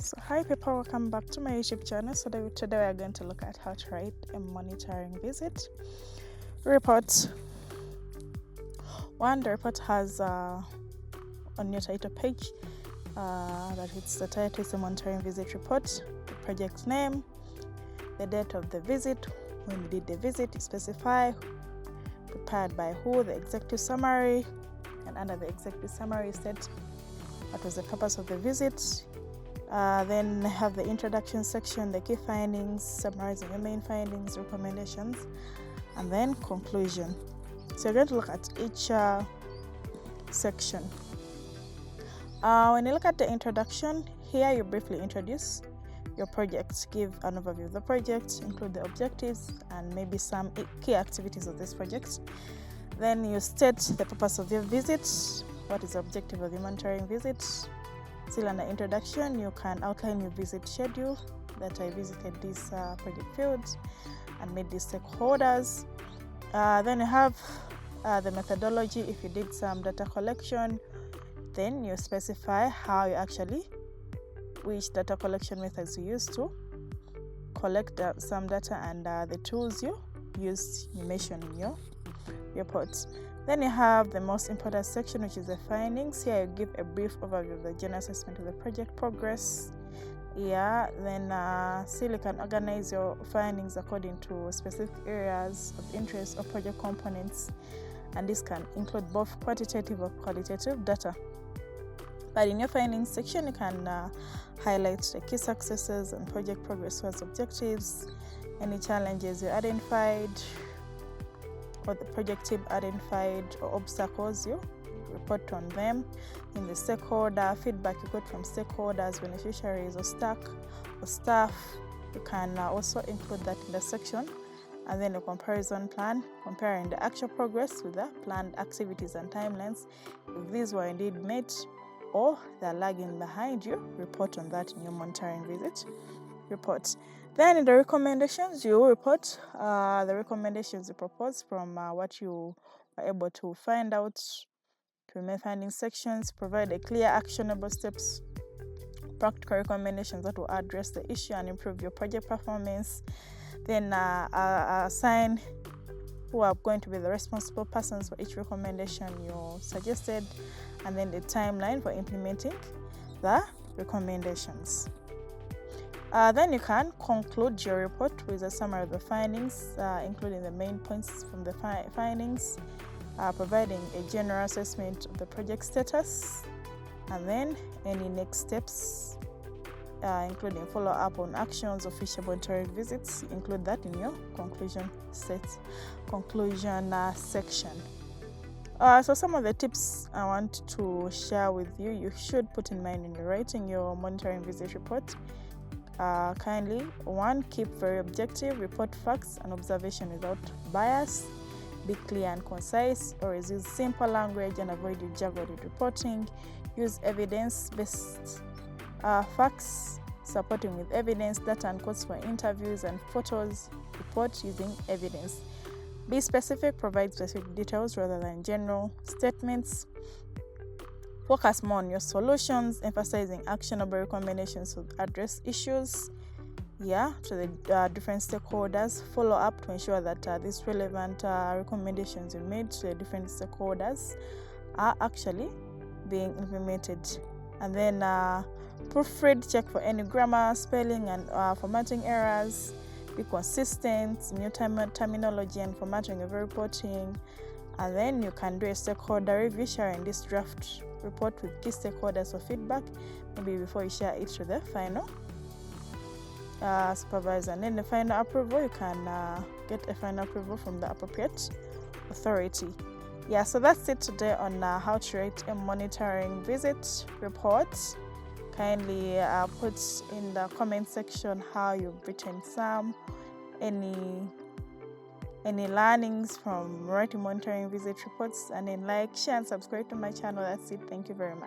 So hi people, welcome back to my YouTube channel. So today we are going to look at how to write a monitoring visit report. The report has on your title page that it's the title is a monitoring visit report, the project name, the date of the visit, when you did the visit, you specify, prepared by who, the executive summary, and under the executive summary you state what was the purpose of the visit. Then have the introduction section, the key findings, summarizing the main findings, recommendations, and then conclusion. So you're going to look at each section. When you look at the introduction, here you briefly introduce your project, give an overview of the project, include the objectives and maybe some key activities of this project. Then you state the purpose of your visit, what is the objective of the monitoring visit. Still under introduction, you can outline your visit schedule, that I visited these project fields and met these stakeholders. Then you have the methodology. If you did some data collection, then you specify which data collection methods you used to collect some data and the tools you used, you mention in your reports. Then you have the most important section, which is the findings. Here you give a brief overview of the general assessment of the project progress. Then still you can organize your findings according to specific areas of interest or project components, and this can include both quantitative or qualitative data. But in your findings section, you can highlight the key successes and project progress towards objectives, any challenges you identified, or the project team identified, or obstacles you report on them. In the stakeholder feedback you got from stakeholders, beneficiaries, or staff, you can also include that in the section. And then a comparison plan, comparing the actual progress with the planned activities and timelines. If these were indeed met or they're lagging behind, you report on that in your monitoring visit report. Then in the recommendations, you report the recommendations you propose from what you are able to find out to main finding sections. Provide a clear, actionable steps, practical recommendations that will address the issue and improve your project performance. Then assign who are going to be the responsible persons for each recommendation you suggested, and then the timeline for implementing the recommendations. Then you can conclude your report with a summary of the findings, including the main points from the findings, providing a general assessment of the project status, and then any next steps, including follow-up on actions of future monitoring visits. Include that in your conclusion section. So some of the tips I want to share with you, you should put in mind when you're writing your monitoring visit report. Kindly, 1, keep very objective, report facts and observation without bias, be clear and concise, always use simple language and avoid jargon reporting. Use evidence-based facts, supporting with evidence, data and quotes for interviews and photos. Report using evidence. Be specific, provide specific details rather than general statements. Focus more on your solutions, emphasizing actionable recommendations to address issues to the different stakeholders. Follow up to ensure that these relevant recommendations you made to the different stakeholders are actually being implemented. And then proofread, check for any grammar, spelling, and formatting errors. Be consistent, new terminology and formatting of reporting. And then you can do a stakeholder review, sharing this draft report with key stakeholders for feedback, maybe before you share it to the final supervisor. And then the final approval, you can get a final approval from the appropriate authority. So that's it today on how to write a monitoring visit report. Kindly put in the comment section how you've written some, any learnings from writing monitoring visit reports, and then like, share and subscribe to my channel. That's it. Thank you very much.